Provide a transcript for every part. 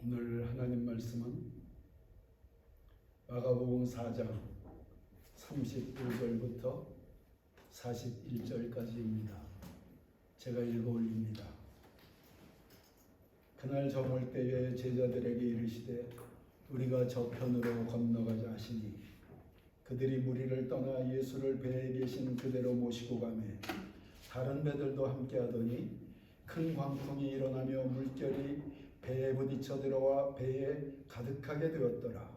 오늘 하나님 말씀은 마가복음 4장 35절부터 41절까지입니다. 제가 읽어 올립니다. 그날 저물 때에 제자들에게 이르시되 우리가 저편으로 건너가자 하시니 그들이 무리를 떠나 예수를 배에 계신 그대로 모시고 가매 다른 배들도 함께하더니 큰 광풍이 일어나며 물결이 배에 부딪혀 들어와 배에 가득하게 되었더라.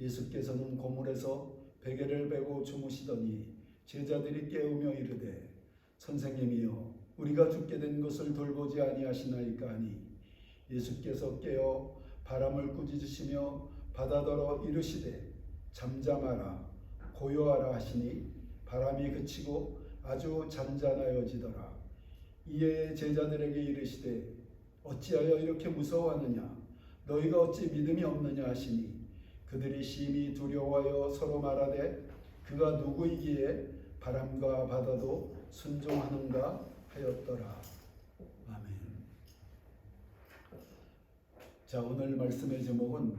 예수께서는 고물에서 베개를 베고 주무시더니 제자들이 깨우며 이르되 선생님이여 우리가 죽게 된 것을 돌보지 아니하시나이까 하니 예수께서 깨어 바람을 꾸짖으시며 바다더러 이르시되 잠잠하라 고요하라 하시니 바람이 그치고 아주 잔잔하여지더라. 이에 제자들에게 이르시되 어찌하여 이렇게 무서워하느냐 너희가 어찌 믿음이 없느냐 하시니 그들이 심히 두려워하여 서로 말하되 그가 누구이기에 바람과 바다도 순종하는가 하였더라. 아멘. 자, 오늘 말씀의 제목은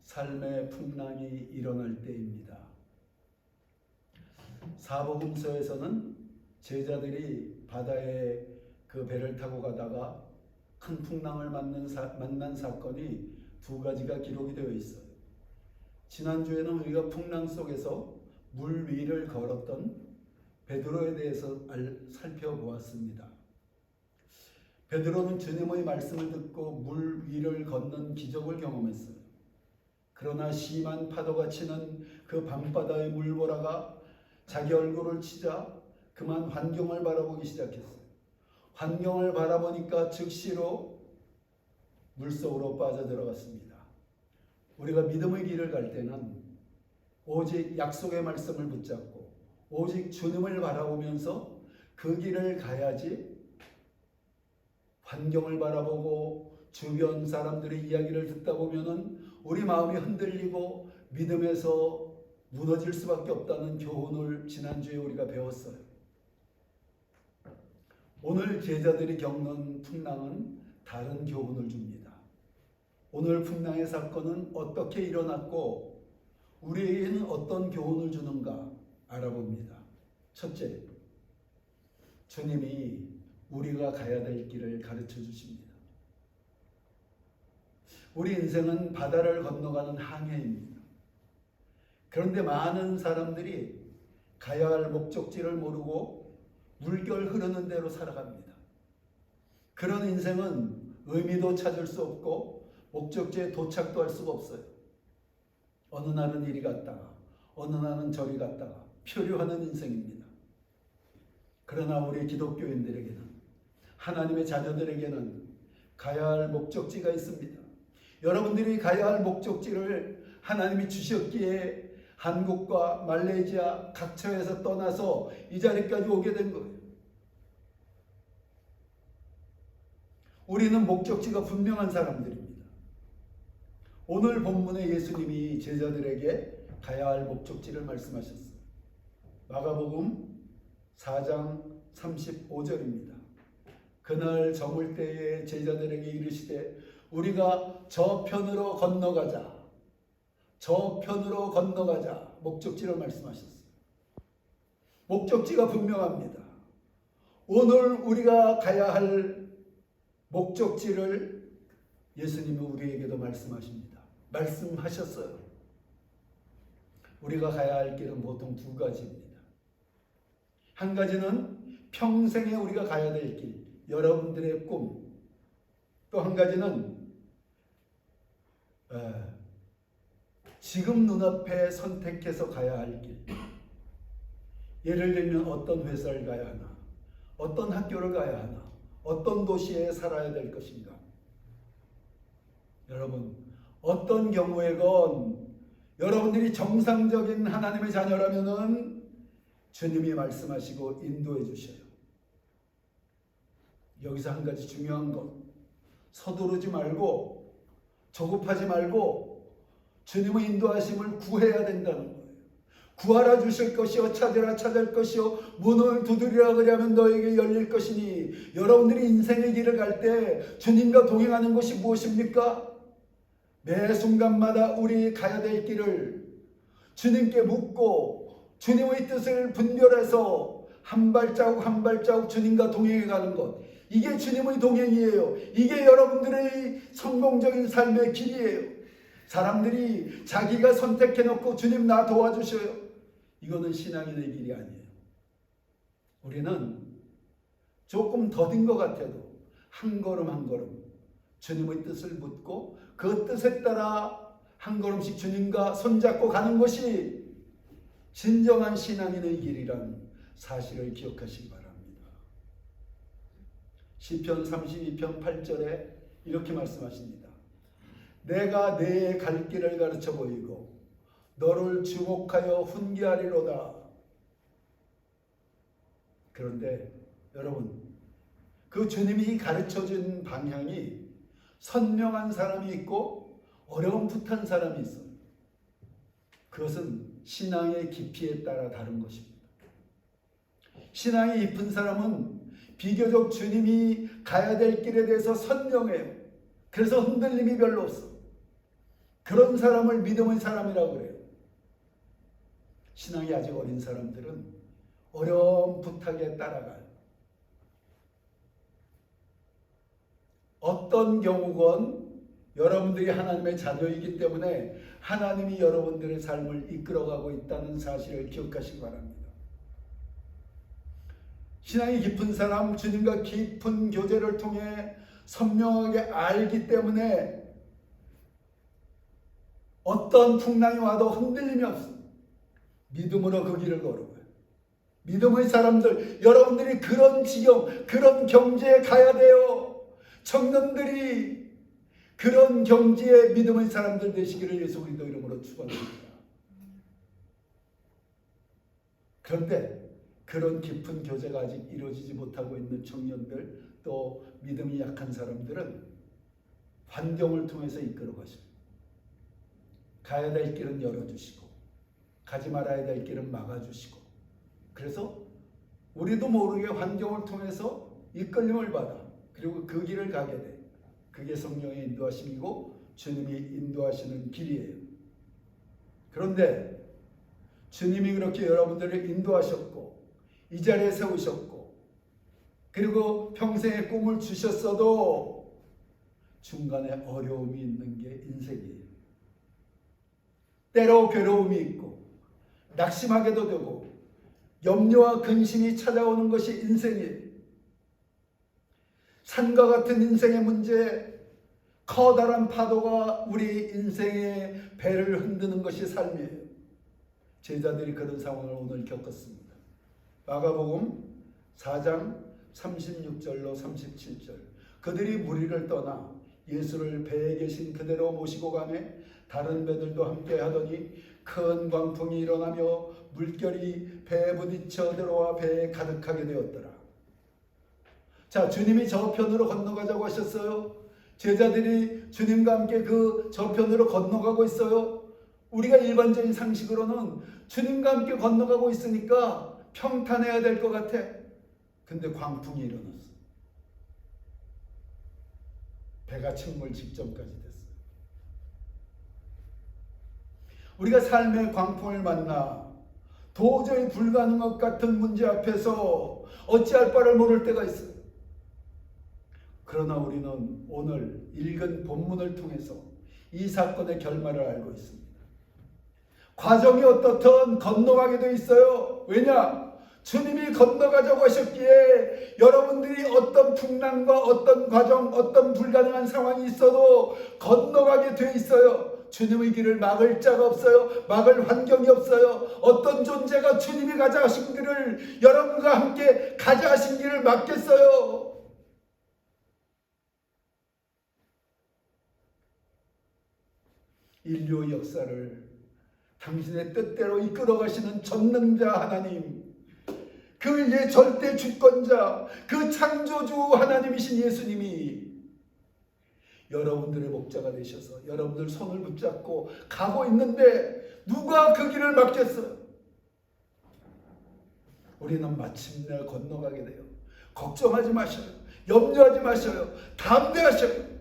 삶의 풍랑이 일어날 때입니다. 사복음서에서는 제자들이 바다에 그 배를 타고 가다가 큰 풍랑을 만난 사건이 두 가지가 기록이 되어 있어요. 지난주에는 우리가 풍랑 속에서 물 위를 걸었던 베드로에 대해서 살펴보았습니다. 베드로는 주님의 말씀을 듣고 물 위를 걷는 기적을 경험했어요. 그러나 심한 파도가 치는 그 밤바다의 물보라가 자기 얼굴을 치자 그만 환경을 바라보기 시작했어요. 환경을 바라보니까 즉시로 물속으로 빠져들어갔습니다. 우리가 믿음의 길을 갈 때는 오직 약속의 말씀을 붙잡고 오직 주님을 바라보면서 그 길을 가야지 환경을 바라보고 주변 사람들의 이야기를 듣다 보면은 우리 마음이 흔들리고 믿음에서 무너질 수밖에 없다는 교훈을 지난주에 우리가 배웠어요. 오늘 제자들이 겪는 풍랑은 다른 교훈을 줍니다. 오늘 풍랑의 사건은 어떻게 일어났고 우리에게는 어떤 교훈을 주는가 알아봅니다. 첫째, 주님이 우리가 가야 될 길을 가르쳐 주십니다. 우리 인생은 바다를 건너가는 항해입니다. 그런데 많은 사람들이 가야 할 목적지를 모르고 물결 흐르는 대로 살아갑니다. 그런 인생은 의미도 찾을 수 없고 목적지에 도착도 할 수가 없어요. 어느 날은 이리 갔다가 어느 날은 저리 갔다가 표류하는 인생입니다. 그러나 우리 기독교인들에게는 하나님의 자녀들에게는 가야 할 목적지가 있습니다. 여러분들이 가야 할 목적지를 하나님이 주셨기에 한국과 말레이시아 각처에서 떠나서 이 자리까지 오게 된 거예요. 우리는 목적지가 분명한 사람들입니다. 오늘 본문에 예수님이 제자들에게 가야 할 목적지를 말씀하셨어요. 마가복음 4장 35절입니다. 그날 저물 때에 제자들에게 이르시되 우리가 저편으로 건너가자. 저편으로 건너가자. 목적지를 말씀하셨어요. 목적지가 분명합니다. 오늘 우리가 가야 할 목적지를 예수님은 우리에게도 말씀하십니다. 말씀하셨어요. 우리가 가야 할 길은 보통 두 가지입니다. 한 가지는 평생에 우리가 가야 될 길, 여러분들의 꿈. 또 한 가지는 지금 눈앞에 선택해서 가야 할 길. 예를 들면 어떤 회사를 가야 하나, 어떤 학교를 가야 하나, 어떤 도시에 살아야 될 것인가. 여러분, 어떤 경우에건 여러분들이 정상적인 하나님의 자녀라면은 주님이 말씀하시고 인도해 주셔요. 여기서 한 가지 중요한 것, 서두르지 말고 조급하지 말고 주님의 인도하심을 구해야 된다는 거예요. 구하라 주실 것이요 찾으라 찾을 것이요 문을 두드리라 그리하면 너에게 열릴 것이니. 여러분들이 인생의 길을 갈 때 주님과 동행하는 것이 무엇입니까? 매 순간마다 우리 가야 될 길을 주님께 묻고 주님의 뜻을 분별해서 한 발자국 한 발자국 주님과 동행해 가는 것, 이게 주님의 동행이에요. 이게 여러분들의 성공적인 삶의 길이에요. 사람들이 자기가 선택해놓고 주님 나 도와주셔요, 이거는 신앙인의 길이 아니에요. 우리는 조금 더딘 것 같아도 한 걸음 한 걸음 주님의 뜻을 묻고 그 뜻에 따라 한 걸음씩 주님과 손잡고 가는 것이 진정한 신앙인의 길이라는 사실을 기억하시기 바랍니다. 시편 32편 8절에 이렇게 말씀하십니다. 내가 내 갈 길을 가르쳐 보이고 너를 주목하여 훈계하리로다. 그런데 여러분, 그 주님이 가르쳐준 방향이 선명한 사람이 있고 어려움풋한 사람이 있어요. 그것은 신앙의 깊이에 따라 다른 것입니다. 신앙이 깊은 사람은 비교적 주님이 가야 될 길에 대해서 선명해요. 그래서 흔들림이 별로 없어. 그런 사람을 믿음의 사람이라고 그래요. 신앙이 아직 어린 사람들은 어려움풋하게 따라가요. 어떤 경우건 여러분들이 하나님의 자녀이기 때문에 하나님이 여러분들의 삶을 이끌어가고 있다는 사실을 기억하시기 바랍니다. 신앙이 깊은 사람, 주님과 깊은 교제를 통해 선명하게 알기 때문에 어떤 풍랑이 와도 흔들림이 없습니다. 믿음으로 그 길을 걸어가요. 믿음의 사람들, 여러분들이 그런 지경, 그런 경지에 가야 돼요. 청년들이 그런 경지에 믿음의 사람들 되시기를 예수 그리스도 이름으로 축원합니다. 그런데 그런 깊은 교제가 아직 이루어지지 못하고 있는 청년들, 또 믿음이 약한 사람들은 환경을 통해서 이끌어 가십니다. 가야 될 길은 열어주시고 가지 말아야 될 길은 막아주시고, 그래서 우리도 모르게 환경을 통해서 이끌림을 받아 그리고 그 길을 가게 돼. 그게 성령의 인도하심이고 주님이 인도하시는 길이에요. 그런데 주님이 그렇게 여러분들을 인도하셨고 이 자리에 세우셨고 그리고 평생의 꿈을 주셨어도 중간에 어려움이 있는 게 인생이에요. 때로 괴로움이 있고 낙심하게도 되고 염려와 근심이 찾아오는 것이 인생이에요. 산과 같은 인생의 문제, 커다란 파도가 우리 인생의 배를 흔드는 것이 삶이에요. 제자들이 그런 상황을 오늘 겪었습니다. 마가복음 4장 36절로 37절. 그들이 무리를 떠나 예수를 배에 계신 그대로 모시고 가매 다른 배들도 함께 하더니 큰 광풍이 일어나며 물결이 배에 부딪혀 들어와 배에 가득하게 되었더라. 자, 주님이 저편으로 건너가자고 하셨어요. 제자들이 주님과 함께 그 저편으로 건너가고 있어요. 우리가 일반적인 상식으로는 주님과 함께 건너가고 있으니까 평탄해야 될 것 같아. 근데 광풍이 일어났어. 배가 침몰 직전까지 됐어요. 우리가 삶의 광풍을 만나 도저히 불가능한 것 같은 문제 앞에서 어찌할 바를 모를 때가 있어요. 그러나 우리는 오늘 읽은 본문을 통해서 이 사건의 결말을 알고 있습니다. 과정이 어떻든 건너가게 돼 있어요. 왜냐? 주님이 건너가자고 하셨기에 여러분들이 어떤 풍랑과 어떤 과정, 어떤 불가능한 상황이 있어도 건너가게 돼 있어요. 주님의 길을 막을 자가 없어요. 막을 환경이 없어요. 어떤 존재가 주님이 가자 하신 길을, 여러분과 함께 가자 하신 길을 막겠어요? 인류의 역사를 당신의 뜻대로 이끌어 가시는 전능자 하나님, 그 절대 주권자, 그 창조주 하나님이신 예수님이 여러분들의 목자가 되셔서 여러분들 손을 붙잡고 가고 있는데 누가 그 길을 막겠어요? 우리는 마침내 건너가게 돼요. 걱정하지 마셔요. 염려하지 마셔요. 담대하셔요.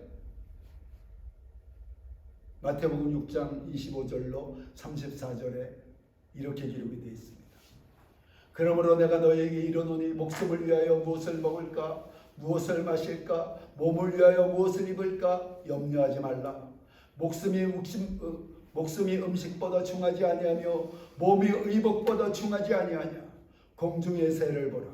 마태복음 6장 25절로 34절에 이렇게 기록이 되어 있습니다. 그러므로 내가 너희에게 이르노니 목숨을 위하여 무엇을 먹을까 무엇을 마실까 몸을 위하여 무엇을 입을까 염려하지 말라. 목숨이 음식보다 중하지 아니하며 몸이 의복보다 중하지 아니하냐. 공중의 새를 보라.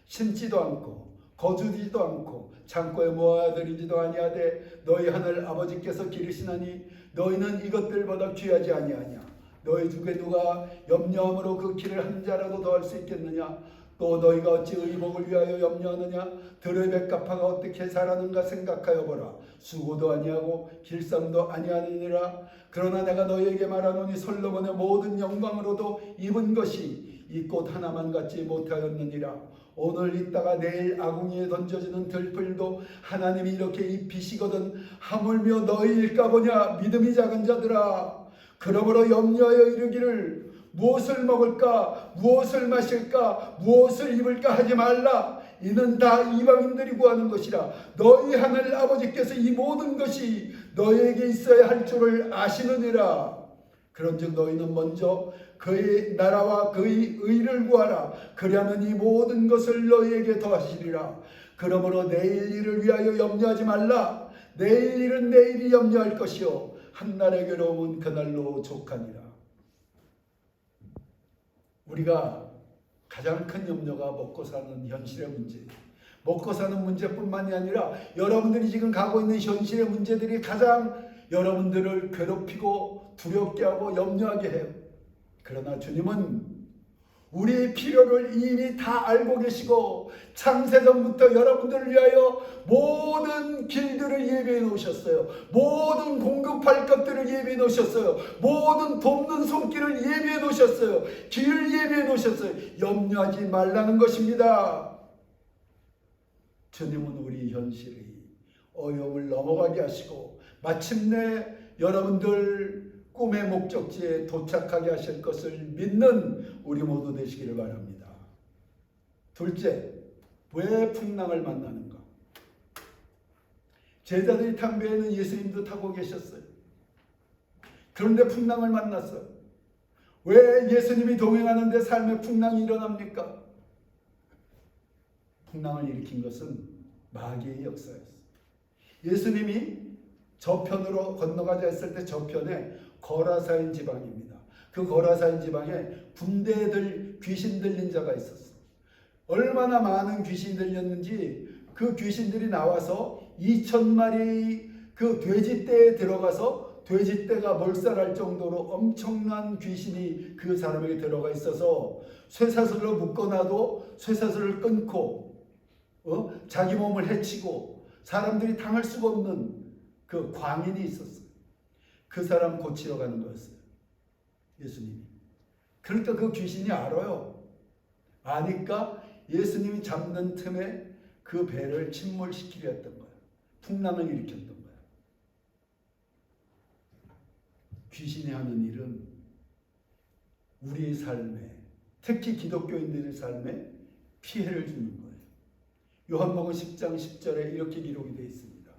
심지도 않고 거두지도 않고 창고에 모아들이지도 아니하되 너희 하늘 아버지께서 기르시나니 너희는 이것들보다 귀하지 아니하냐. 너희 중에 누가 염려함으로 그 키를 한 자라도 더할 수 있겠느냐. 또 너희가 어찌 의복을 위하여 염려하느냐. 들의 백합화가 어떻게 자라는가 생각하여 보라. 수고도 아니하고 길쌈도 아니하느니라. 그러나 내가 너희에게 말하노니 솔로몬의 모든 영광으로도 입은 것이 이 꽃 하나만 갖지 못하였느니라. 오늘 있다가 내일 아궁이에 던져지는 들풀도 하나님이 이렇게 입히시거든 하물며 너희일까 보냐. 믿음이 작은 자들아. 그러므로 염려하여 이르기를 무엇을 먹을까 무엇을 마실까 무엇을 입을까 하지 말라. 이는 다 이방인들이 구하는 것이라. 너희 하늘 아버지께서 이 모든 것이 너희에게 있어야 할 줄을 아시느니라. 그런즉 너희는 먼저 그의 나라와 그의 의를 구하라. 그리하면 이 모든 것을 너희에게 더하시리라. 그러므로 내일 일을 위하여 염려하지 말라. 내일 일은 내일이 염려할 것이요 한날의 괴로움은 그날로 족하니라. 우리가 가장 큰 염려가 먹고 사는 현실의 문제, 먹고 사는 문제뿐만이 아니라 여러분들이 지금 가고 있는 현실의 문제들이 가장 여러분들을 괴롭히고 두렵게 하고 염려하게 해요. 그러나 주님은 우리의 필요를 이미 다 알고 계시고 창세전부터 여러분들을 위하여 모든 길들을 예비해 놓으셨어요. 모든 공급할 것들을 예비해 놓으셨어요. 모든 돕는 손길을 예비해 놓으셨어요. 길을 예비해 놓으셨어요. 염려하지 말라는 것입니다. 주님은 우리 현실의 어려움을 넘어가게 하시고 마침내 여러분들 꿈의 목적지에 도착하게 하실 것을 믿는 우리 모두 되시기를 바랍니다. 둘째, 왜 풍랑을 만나는가? 제자들이 탄 배에는 예수님도 타고 계셨어요. 그런데 풍랑을 만났어요. 왜 예수님이 동행하는데 삶의 풍랑이 일어납니까? 풍랑을 일으킨 것은 마귀의 역사였어요. 예수님이 저편으로 건너가자 했을 때 저편에 거라사인 지방입니다. 그 거라사인 지방에 군대들 귀신 들린 자가 있었어요. 얼마나 많은 귀신이 들렸는지 그 귀신들이 나와서 2,000마리 그 돼지떼에 들어가서 돼지떼가 몰살할 정도로 엄청난 귀신이 그 사람에게 들어가 있어서 쇠사슬로 묶어놔도 쇠사슬을 끊고 자기 몸을 해치고 사람들이 당할 수가 없는 그 광인이 있었어요. 그 사람 고치러 가는 거였어요. 예수님이. 그러니까 그 귀신이 알아요. 아니까 예수님이 잡는 틈에 그 배를 침몰시키려 했던 거예요. 풍랑을 일으켰던 거예요. 귀신이 하는 일은 우리의 삶에, 특히 기독교인들의 삶에 피해를 주는 거예요. 요한복음 10장 10절에 이렇게 기록이 되어 있습니다.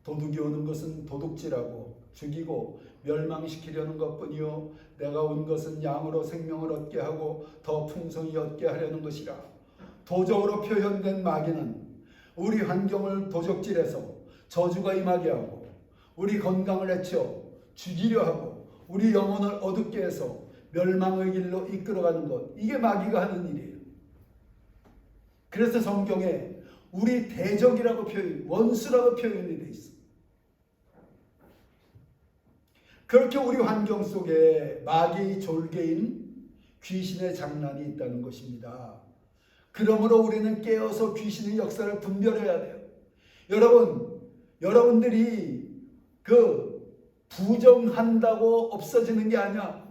도둑이 오는 것은 도둑질하고 죽이고 멸망시키려는 것뿐이요 내가 온 것은 양으로 생명을 얻게 하고 더 풍성히 얻게 하려는 것이라. 도적으로 표현된 마귀는 우리 환경을 도적질해서 저주가 임하게 하고 우리 건강을 해쳐 죽이려 하고 우리 영혼을 어둡게 해서 멸망의 길로 이끌어가는 것, 이게 마귀가 하는 일이에요. 그래서 성경에 우리 대적이라고 원수라고 표현이 되어 있습니다. 그렇게 우리 환경 속에 마귀의 졸개인 귀신의 장난이 있다는 것입니다. 그러므로 우리는 깨어서 귀신의 역사를 분별해야 돼요. 여러분들이 그 부정한다고 없어지는 게 아니야.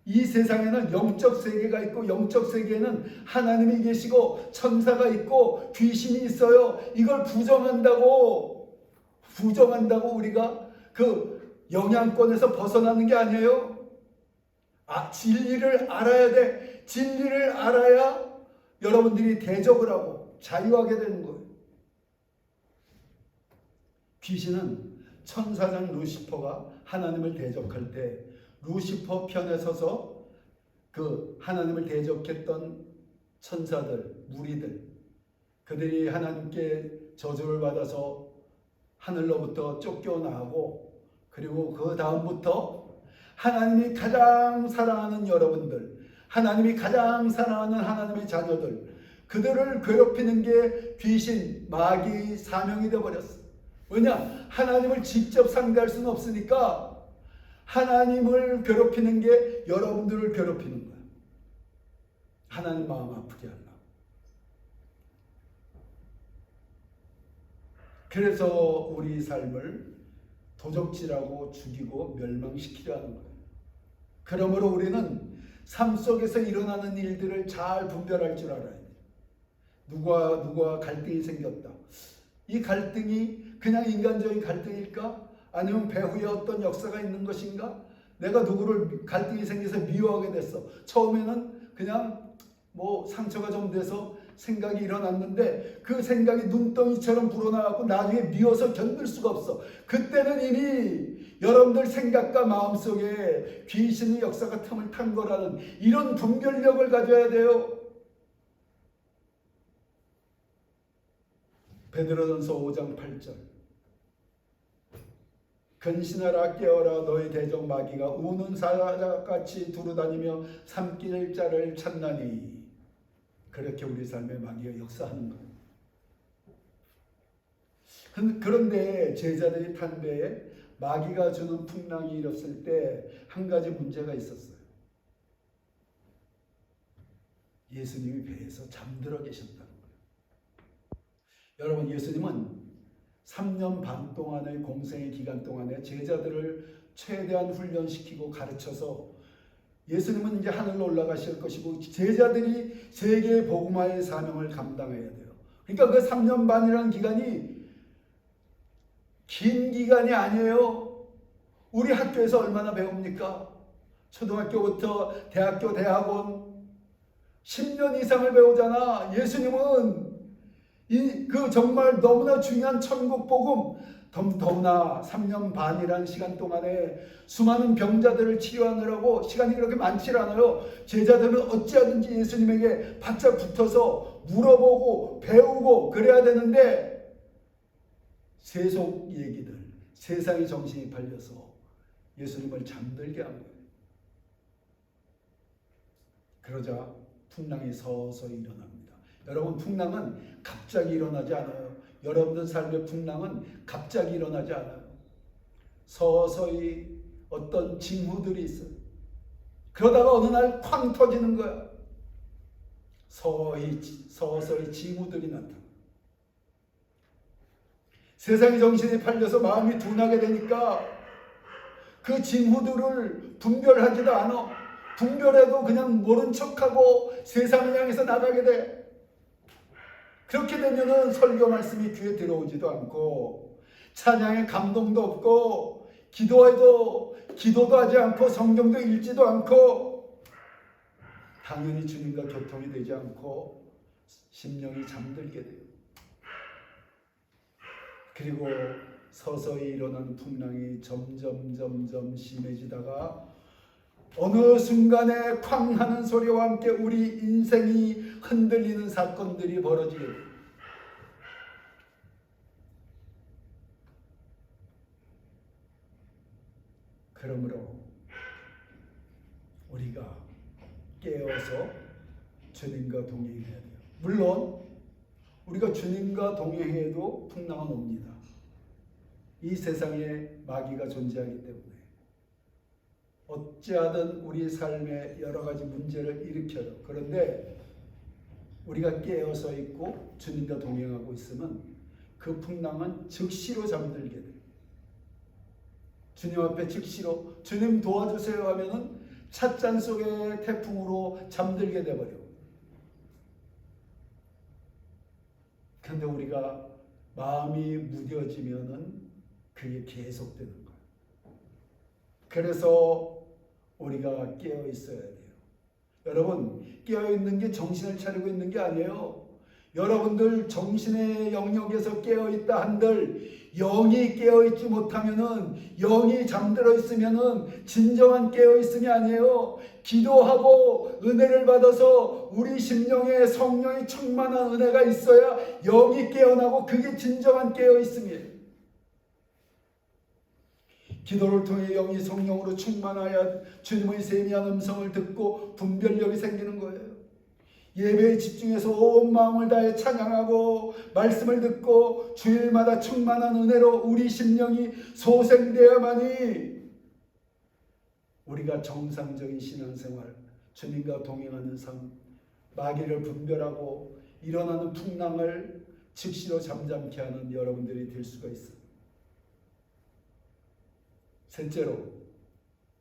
이 세상에는 영적 세계가 있고 영적 세계에는 하나님이 계시고 천사가 있고 귀신이 있어요. 이걸 부정한다고 우리가 그 영향권에서 벗어나는 게 아니에요. 진리를 알아야 돼. 진리를 알아야 여러분들이 대적을 하고 자유하게 되는 거예요. 귀신은 천사장 루시퍼가 하나님을 대적할 때 루시퍼 편에 서서 그 하나님을 대적했던 천사들, 무리들, 그들이 하나님께 저주를 받아서 하늘로부터 쫓겨나고, 그리고 그 다음부터 하나님이 가장 사랑하는 여러분들, 하나님이 가장 사랑하는 하나님의 자녀들, 그들을 괴롭히는 게 귀신, 마귀 사명이 되어버렸어. 왜냐? 하나님을 직접 상대할 수는 없으니까 하나님을 괴롭히는 게 여러분들을 괴롭히는 거야. 하나님 마음 아프게 하려고. 그래서 우리 삶을 도적질하고 죽이고 멸망시키려 하는 거예요. 그러므로 우리는 삶 속에서 일어나는 일들을 잘 분별할 줄 알아야 돼요. 누가 갈등이 생겼다. 이 갈등이 그냥 인간적인 갈등일까? 아니면 배후에 어떤 역사가 있는 것인가? 내가 누구를 갈등이 생겨서 미워하게 됐어. 처음에는 그냥 상처가 좀 돼서 생각이 일어났는데 그 생각이 눈덩이처럼 불어나갖고 나중에 미워서 견딜 수가 없어. 그때는 이미 여러분들 생각과 마음속에 귀신의 역사가 틈을 탄 거라는 이런 분별력을 가져야 돼요. 베드로전서 5장 8절. 근신하라 깨어라 너희 대적 마귀가 우는 사자같이 두루다니며 삼킬 자를 찾나니. 그렇게 우리 삶에 마귀가 역사하는 거예요. 그런데 제자들이 탄 배에 마귀가 주는 풍랑이 일었을 때 한 가지 문제가 있었어요. 예수님이 배에서 잠들어 계셨다는 거예요. 여러분, 예수님은 3년 반 동안의 공생의 기간 동안에 제자들을 최대한 훈련시키고 가르쳐서 예수님은 이제 하늘로 올라가실 것이고 제자들이 세계 복음화의 사명을 감당해야 돼요. 그러니까 그 3년 반이라는 기간이 긴 기간이 아니에요. 우리 학교에서 얼마나 배웁니까? 초등학교부터 대학교, 대학원 10년 이상을 배우잖아. 예수님은 그 정말 너무나 중요한 천국 복음, 더구나 3년 반이라는 시간 동안에 수많은 병자들을 치료하느라고 시간이 그렇게 많지 않아요. 제자들은 어찌하든지 예수님에게 바짝 붙어서 물어보고 배우고 그래야 되는데 세속 얘기들, 세상의 정신이 팔려서 예수님을 잠들게 한 거예요. 그러자 풍랑이 서서히 일어납니다. 여러분, 풍랑은 갑자기 일어나지 않아요. 여러분들 삶의 풍랑은 갑자기 일어나지 않아요. 서서히 어떤 징후들이 있어요. 그러다가 어느 날 쾅 터지는 거야. 서서히 징후들이 나타나. 세상의 정신이 팔려서 마음이 둔하게 되니까 그 징후들을 분별하지도 않아. 분별해도 그냥 모른 척하고 세상을 향해서 나가게 돼. 그렇게 되면은 설교 말씀이 귀에 들어오지도 않고 찬양의 감동도 없고 기도도 하지 않고 성경도 읽지도 않고 당연히 주님과 교통이 되지 않고 심령이 잠들게 돼요. 그리고 서서히 일어나는 풍랑이 점점 심해지다가 어느 순간에 쾅 하는 소리와 함께 우리 인생이 흔들리는 사건들이 벌어지게 돼요. 그러므로 우리가 깨어서 주님과 동행해야 돼요. 물론 우리가 주님과 동행해도 풍랑은 옵니다. 이 세상에 마귀가 존재하기 때문에 어찌하든 우리 삶에 여러 가지 문제를 일으켜요. 그런데 우리가 깨어서 있고 주님과 동행하고 있으면 그 풍랑은 즉시로 잠들게 돼요. 주님 앞에 즉시로 주님 도와주세요 하면은 찻잔 속의 태풍으로 잠들게 돼버려. 그런데 우리가 마음이 무뎌지면은 그게 계속되는 거예요. 그래서 우리가 깨어 있어야 돼요. 여러분, 깨어 있는 게 정신을 차리고 있는 게 아니에요. 여러분들 정신의 영역에서 깨어 있다 한들 영이 깨어있지 못하면은, 영이 잠들어 있으면은 진정한 깨어있음이 아니에요. 기도하고 은혜를 받아서 우리 심령에 성령이 충만한 은혜가 있어야 영이 깨어나고, 그게 진정한 깨어있음이에요. 기도를 통해 영이 성령으로 충만하여 주님의 세미한 음성을 듣고 분별력이 생기는 거예요. 예배에 집중해서 온 마음을 다해 찬양하고 말씀을 듣고 주일마다 충만한 은혜로 우리 심령이 소생되어야만이 우리가 정상적인 신앙생활, 주님과 동행하는 삶, 마귀를 분별하고 일어나는 풍랑을 즉시로 잠잠케 하는 여러분들이 될 수가 있습니다. 셋째로,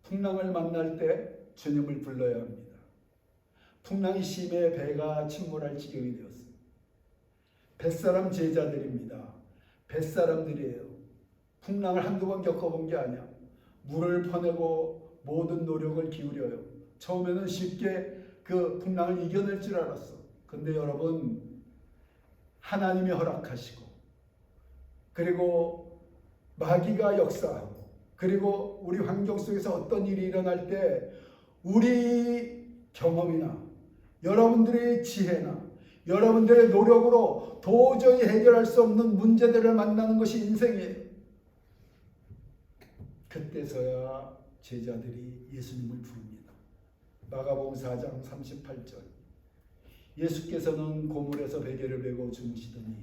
풍랑을 만날 때 주님을 불러야 합니다. 풍랑이 심해 배가 침몰할 지경이 되었습니다. 뱃사람 제자들입니다. 뱃사람들이에요. 풍랑을 한두 번 겪어본 게 아니야. 물을 퍼내고 모든 노력을 기울여요. 처음에는 쉽게 그 풍랑을 이겨낼 줄 알았어. 근데 여러분, 하나님이 허락하시고, 그리고 마귀가 역사하고, 그리고 우리 환경 속에서 어떤 일이 일어날 때 우리 경험이나 여러분들의 지혜나 여러분들의 노력으로 도저히 해결할 수 없는 문제들을 만나는 것이 인생이에요. 그때서야 제자들이 예수님을 부릅니다. 마가복음 4장 38절. 예수께서는 고물에서 베개를 메고 주무시더니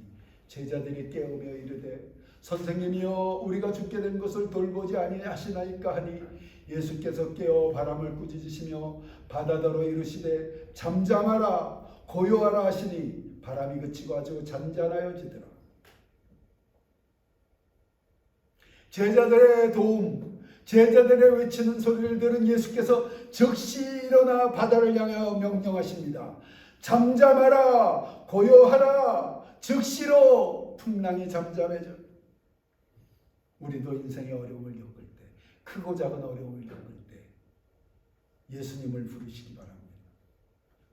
제자들이 깨우며 이르되 선생님이여, 우리가 죽게 된 것을 돌보지 아니하시나이까 하니, 예수께서 깨어 바람을 꾸짖으시며 바다더러 이르시되 잠잠하라 고요하라 하시니 바람이 그치고 아주 잔잔하여지더라. 제자들의 도움, 제자들의 외치는 소리를 들은 예수께서 즉시 일어나 바다를 향하여 명령하십니다. 잠잠하라 고요하라. 즉시로 풍랑이 잠잠해져. 우리도 인생의 어려움을 겪을 때, 크고 작은 어려움을 겪을 때 예수님을 부르시기 바랍니다.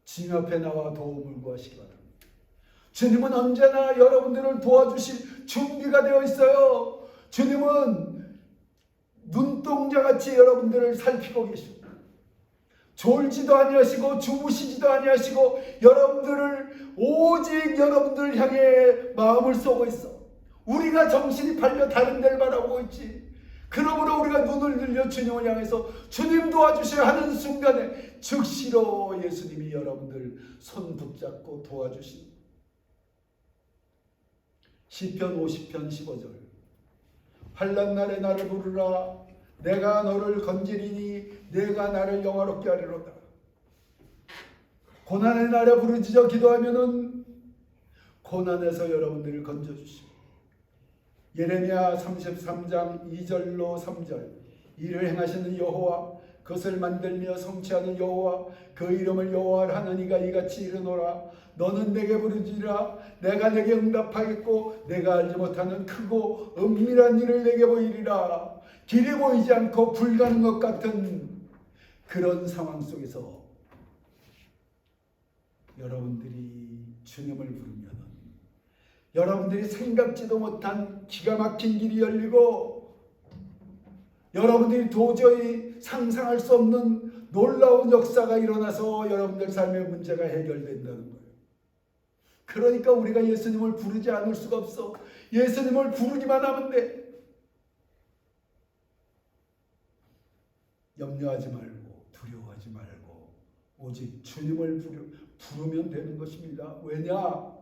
주님 앞에 나와 도움을 구하시기 바랍니다. 주님은 언제나 여러분들을 도와주실 준비가 되어 있어요. 주님은 눈동자같이 여러분들을 살피고 계십니다. 졸지도 아니하시고 주무시지도 아니하시고 여러분들을 오직 여러분들을 향해 마음을 쏘고 있어. 우리가 정신이 팔려 다른 데를 바라보고 있지. 그러므로 우리가 눈을 들려 주님을 향해서 주님 도와주셔야 하는 순간에 즉시로 예수님이 여러분들 손 붙잡고 도와주십니다. 시편 50편 15절. 환난 날에 나를 부르라. 내가 너를 건지리니 내가 나를 영화롭게 하리로다. 고난의 날에 부르짖어 기도하면은 고난에서 여러분들을 건져주십니다. 예레미야 33장 2절로 3절. 이를 행하시는 여호와, 그것을 만들며 성취하는 여호와, 그 이름을 여호와를 하느니가 이같이 이르노라. 너는 내게 부르짖으라. 내가 내게 응답하겠고 내가 알지 못하는 크고 은밀한 일을 내게 보이리라. 길이 보이지 않고 불가는 것 같은 그런 상황 속에서 여러분들이 주님을 부르면 여러분들이 생각지도 못한 기가 막힌 길이 열리고 여러분들이 도저히 상상할 수 없는 놀라운 역사가 일어나서 여러분들 삶의 문제가 해결된다는 거예요. 그러니까 우리가 예수님을 부르지 않을 수가 없어. 예수님을 부르기만 하면 돼. 염려하지 말고 두려워하지 말고 오직 주님을 부르면 되는 것입니다. 왜냐?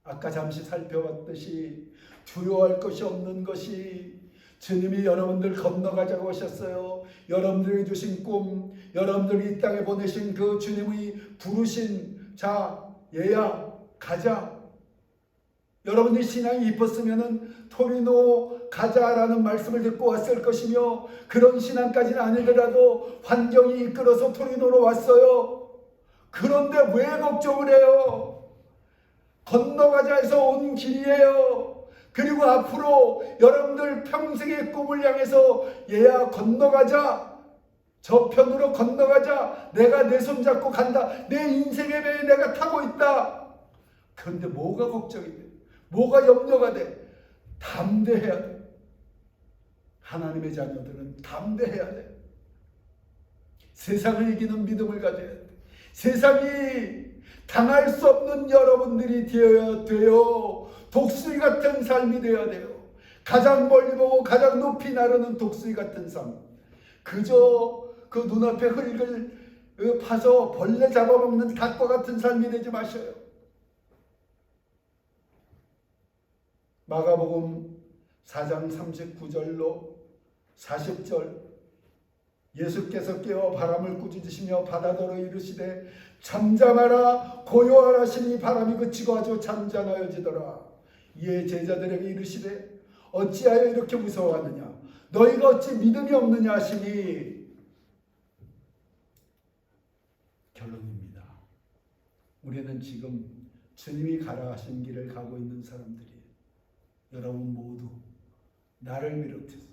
아까 잠시 살펴봤듯이 두려워할 것이 없는 것이 주님이 여러분들 건너가자고 하셨어요. 여러분들에게 주신 꿈, 여러분들이 이 땅에 보내신 그 주님의 부르신 자, 얘야 가자. 여러분들이 신앙이 깊었으면 토리노 가자라는 말씀을 듣고 왔을 것이며, 그런 신앙까지는 아니더라도 환경이 이끌어서 토리노로 왔어요. 그런데 왜 걱정을 해요? 건너가자 해서 온 길이에요. 그리고 앞으로 여러분들 평생의 꿈을 향해서 얘야 건너가자. 저편으로 건너가자. 내가 내 손 잡고 간다. 내 인생의 배에 내가 타고 있다. 그런데 뭐가 걱정이 돼? 뭐가 염려가 돼? 담대해야 돼. 하나님의 자녀들은 담대해야 돼. 세상을 이기는 믿음을 가져야 돼. 세상이 당할 수 없는 여러분들이 되어 독수리 같은 삶이 되어야 돼요. 가장 멀리 보고 가장 높이 나르는 독수리 같은 삶. 그저 그 눈앞에 흙을 파서 벌레 잡아먹는 닭과 같은 삶이 되지 마셔요. 마가복음 4장 39절로 40절, 예수께서 깨어 바람을 꾸짖으시며 바다더러 이르시되 잠잠하라 고요하라 하시니 바람이 그치고 아주 잔잔하여지더라. 이에 제자들에게 이르시되 어찌하여 이렇게 무서워하느냐 너희가 어찌 믿음이 없느냐 하시니. 결론입니다. 우리는 지금 주님이 가라 하신 길을 가고 있는 사람들이에요. 여러분 모두 나를 비롯해서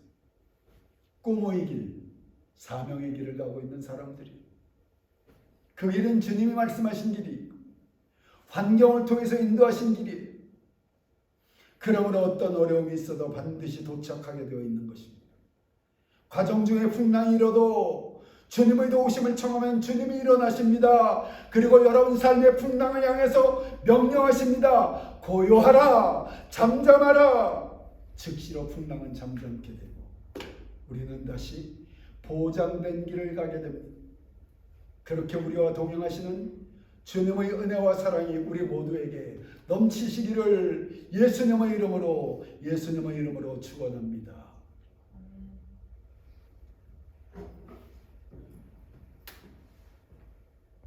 꿈의 길, 사명의 길을 가고 있는 사람들이에요. 그 길은 주님이 말씀하신 길이고 환경을 통해서 인도하신 길이에요. 그러므로 어떤 어려움이 있어도 반드시 도착하게 되어 있는 것입니다. 과정 중에 풍랑이 일어도 주님의 도우심을 청하면 주님이 일어나십니다. 그리고 여러분 삶의 풍랑을 향해서 명령하십니다. 고요하라, 잠잠하라. 즉시로 풍랑은 잠잠게 되고 우리는 다시 보장된 길을 가게 됩니다. 그렇게 우리와 동행하시는 주님의 은혜와 사랑이 우리 모두에게 넘치시기를 예수님의 이름으로 축원합니다.